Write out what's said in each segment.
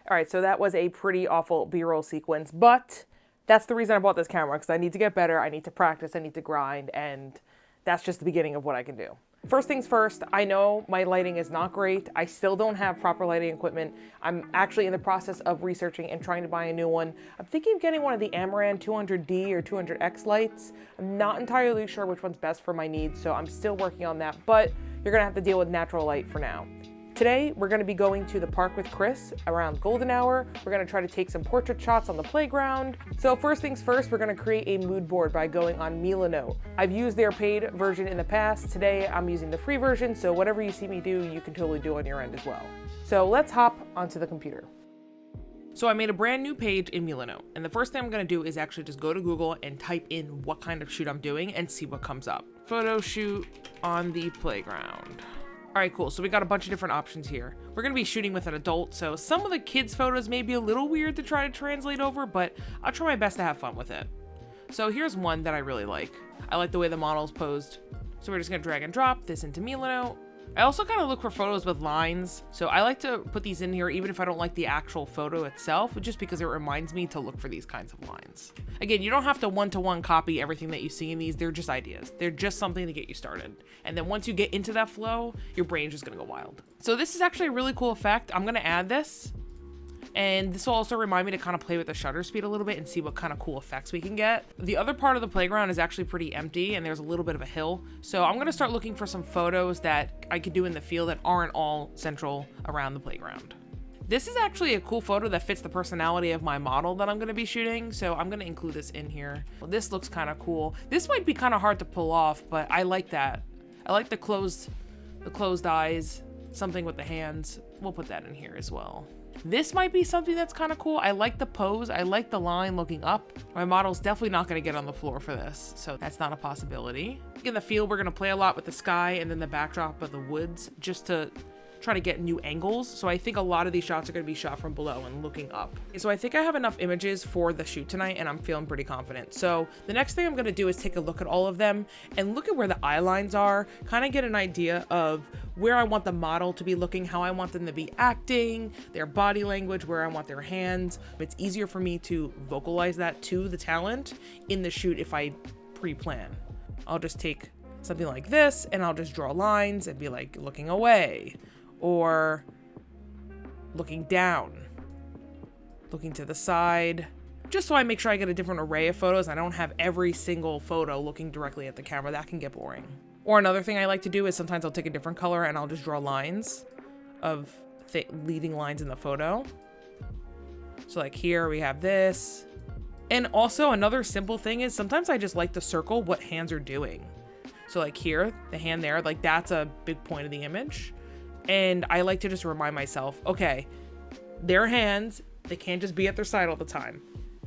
All right, so that was a pretty awful B-roll sequence, but that's the reason I bought this camera, because I need to get better, I need to practice, I need to grind, and that's just the beginning of what I can do. First things first, I know my lighting is not great. I still don't have proper lighting equipment. I'm actually in the process of researching and trying to buy a new one. I'm thinking of getting one of the Amaran 200D or 200X lights. I'm not entirely sure which one's best for my needs, so I'm still working on that, but you're gonna have to deal with natural light for now. Today, we're gonna be going to the park with Chris around golden hour. We're gonna try to take some portrait shots on the playground. So first things first, we're gonna create a mood board by going on Milano. I've used their paid version in the past. Today, I'm using the free version, so whatever you see me do, you can totally do on your end as well. So let's hop onto the computer. So I made a brand new page in Milano, and the first thing I'm gonna do is actually just go to Google and type in what kind of shoot I'm doing and see what comes up. Photo shoot on the playground. All right, cool. So we got a bunch of different options here. We're gonna be shooting with an adult, so some of the kids' photos may be a little weird to try to translate over, but I'll try my best to have fun with it. So here's one that I really like. I like the way the model's posed. So we're just gonna drag and drop this into Milano. I also kind of look for photos with lines, so I like to put these in here even if I don't like the actual photo itself, just because it reminds me to look for these kinds of lines. Again, you don't have to one-to-one copy everything that you see in these. They're just ideas. They're just something to get you started. And then once you get into that flow, your brain's just gonna go wild. So this is actually a really cool effect. I'm gonna add this. And this will also remind me to kind of play with the shutter speed a little bit and see what kind of cool effects we can get. The other part of the playground is actually pretty empty and there's a little bit of a hill. So I'm gonna start looking for some photos that I could do in the field that aren't all central around the playground. This is actually a cool photo that fits the personality of my model that I'm gonna be shooting. So I'm gonna include this in here. Well, this looks kind of cool. This might be kind of hard to pull off, but I like that. I like the closed eyes, something with the hands. We'll put that in here as well. This might be something that's kind of cool. I like the pose. I like the line looking up. My model's definitely not going to get on the floor for this, so that's not a possibility. In the field, we're going to play a lot with the sky and then the backdrop of the woods just to try to get new angles. So I think a lot of these shots are going to be shot from below and looking up. So I think I have enough images for the shoot tonight and I'm feeling pretty confident. So the next thing I'm going to do is take a look at all of them and look at where the eye lines are, kind of get an idea of where I want the model to be looking, how I want them to be acting, their body language, where I want their hands. It's easier for me to vocalize that to the talent in the shoot if I pre-plan. I'll just take something like this and I'll just draw lines and be like looking away or looking down, looking to the side, just so I make sure I get a different array of photos. I don't have every single photo looking directly at the camera. That can get boring. Or another thing I like to do is sometimes I'll take a different color and I'll just draw lines of leading lines in the photo. So like here we have this. And also another simple thing is sometimes I just like to circle what hands are doing. So like here, the hand there, like that's a big point of the image. And I like to just remind myself, okay, their hands, they can't just be at their side all the time.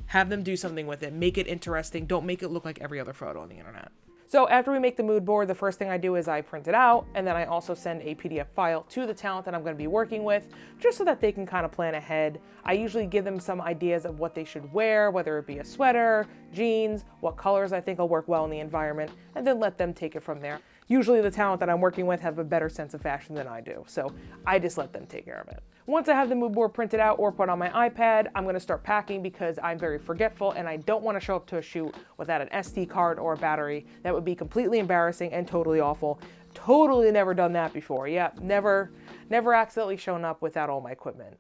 Have them do something with it. Make it interesting. Don't make it look like every other photo on the internet. So after we make the mood board, the first thing I do is I print it out and then I also send a PDF file to the talent that I'm going to be working with just so that they can kind of plan ahead. I usually give them some ideas of what they should wear, whether it be a sweater, jeans, what colors I think will work well in the environment, and then let them take it from there. Usually the talent that I'm working with have a better sense of fashion than I do, so I just let them take care of it. Once I have the mood board printed out or put on my iPad, I'm gonna start packing because I'm very forgetful and I don't wanna show up to a shoot without an SD card or a battery. That would be completely embarrassing and totally awful. Totally never done that before. Yeah, never accidentally shown up without all my equipment.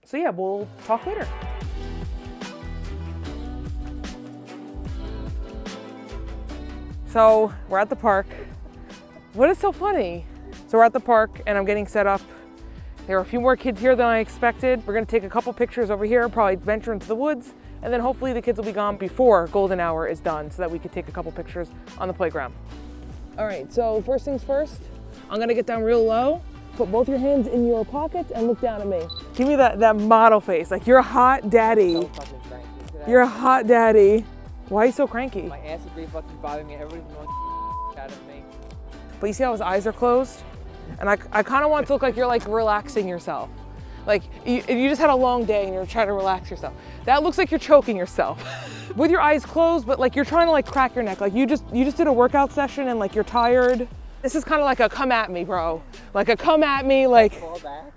So yeah, we'll talk later. So we're at the park. What is so funny? So we're at the park and I'm getting set up. There are a few more kids here than I expected. We're gonna take a couple pictures over here, probably venture into the woods, and then hopefully the kids will be gone before golden hour is done so that we could take a couple pictures on the playground. All right, so first things first, I'm gonna get down real low, put both your hands in your pockets and look down at me. Give me that model face, like you're a hot daddy. So fucking cranky. You're a hot daddy. Why are you so cranky? My ass is really fucking bothering me. Everybody's going out of me. But you see how his eyes are closed? And I kind of want it to look like you're like relaxing yourself. Like you just had a long day and you're trying to relax yourself. That looks like you're choking yourself. With your eyes closed, but like you're trying to like crack your neck. Like you just did a workout session and like you're tired. This is kind of like a come at me, bro. Like a come at me, like. Fall back?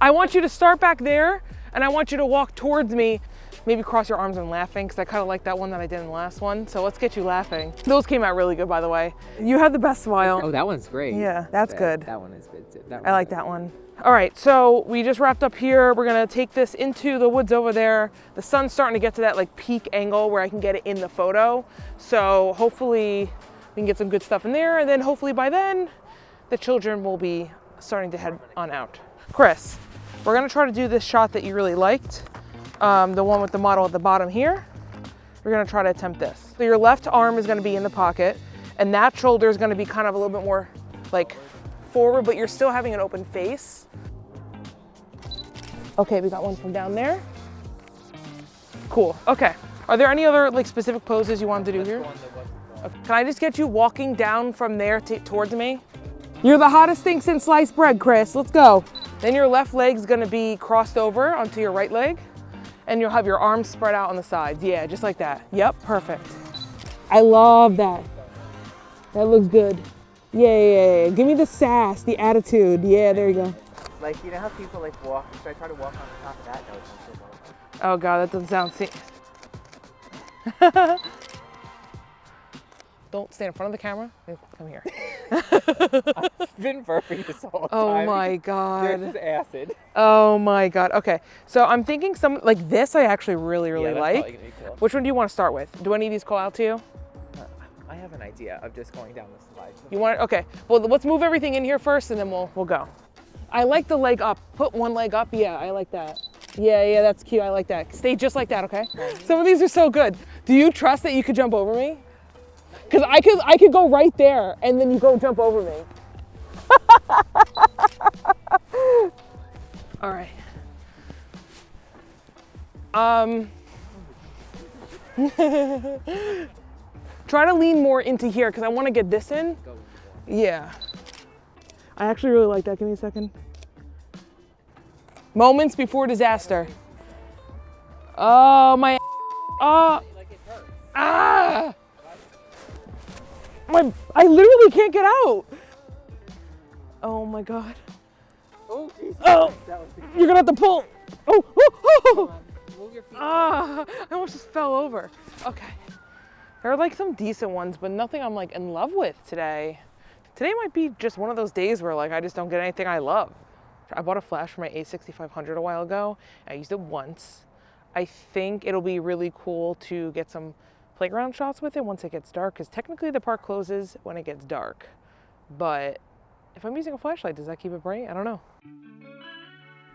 I want you to start back there, and I want you to walk towards me. Maybe cross your arms and laughing, because I kind of like that one that I did in the last one. So let's get you laughing. Those came out really good, by the way. You had the best smile. Oh, that one's great. Yeah, that's good. That one is good too. I like that one. All right, so we just wrapped up here. We're gonna take this into the woods over there. The sun's starting to get to that like peak angle where I can get it in the photo. So hopefully we can get some good stuff in there, and then hopefully by then the children will be starting to head on out. Chris, we're gonna try to do this shot that you really liked. The one with the model at the bottom here. We're gonna try to attempt this. So your left arm is gonna be in the pocket, and that shoulder is gonna be kind of a little bit more like forward, but you're still having an open face. Okay, we got one from down there. Cool, okay. Are there any other like specific poses you wanted to do here? Okay. Can I just get you walking down from there towards me? You're the hottest thing since sliced bread, Chris. Let's go. Then your left leg's gonna be crossed over onto your right leg, and you'll have your arms spread out on the sides. Yeah, just like that. Yep, perfect. I love that. That looks good. Yeah. Give me the sass, the attitude. Yeah, there you go. Like, you know how people like walk? Should I try to walk on the top of that? No, it's not so well. Oh God, that doesn't sound Don't stand in front of the camera. Come here. I've been burping this whole time. Oh my God. This is acid. Oh my God. Okay, so I'm thinking some like this. I actually really Yeah, that's like. probably gonna be cool. Which one do you want to start with? Do any of these call out to you? I have an idea of just going down the slide. You want? Okay. Well, let's move everything in here first, and then we'll go. I like the leg up. Put one leg up. Yeah, I like that. Yeah, that's cute. I like that. Stay just like that, okay? Some of these are so good. Do you trust that you could jump over me? Because I could go right there, and then you go jump over me. All right. Try to lean more into here, because I want to get this in. Yeah. I actually really like that. Give me a second. Moments before disaster. Oh, my. Ah! I literally can't get out. Oh my God. Oh, Jesus. Oh, you're gonna have to pull. Oh. Move your feet. I almost just fell over. Okay. There are like some decent ones, but nothing I'm like in love with today. Today might be just one of those days where like I just don't get anything I love. I bought a flash for my A6500 a while ago. I used it once. I think it'll be really cool to get some playground shots with it once it gets dark, because technically the park closes when it gets dark. But if I'm using a flashlight, does that keep it bright? I don't know.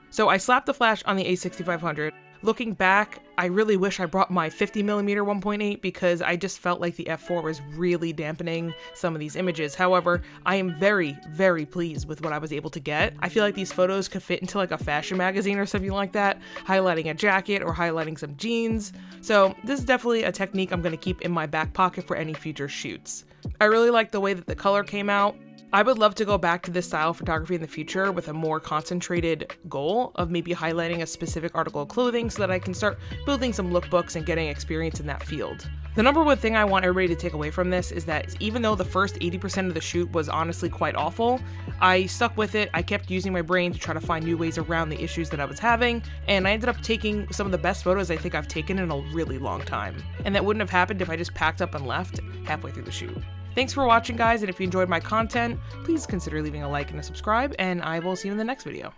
So I slapped the flash on the A6500. Looking back, I really wish I brought my 50mm 1.8 because I just felt like the f4 was really dampening some of these images. However, I am very, very pleased with what I was able to get. I feel like these photos could fit into like a fashion magazine or something like that, highlighting a jacket or highlighting some jeans. So this is definitely a technique I'm going to keep in my back pocket for any future shoots. I really like the way that the color came out. I would love to go back to this style of photography in the future with a more concentrated goal of maybe highlighting a specific article of clothing so that I can start building some lookbooks and getting experience in that field. The number one thing I want everybody to take away from this is that even though the first 80% of the shoot was honestly quite awful, I stuck with it. I kept using my brain to try to find new ways around the issues that I was having, and I ended up taking some of the best photos I think I've taken in a really long time. And that wouldn't have happened if I just packed up and left halfway through the shoot. Thanks for watching, guys, and if you enjoyed my content, please consider leaving a like and a subscribe, and I will see you in the next video.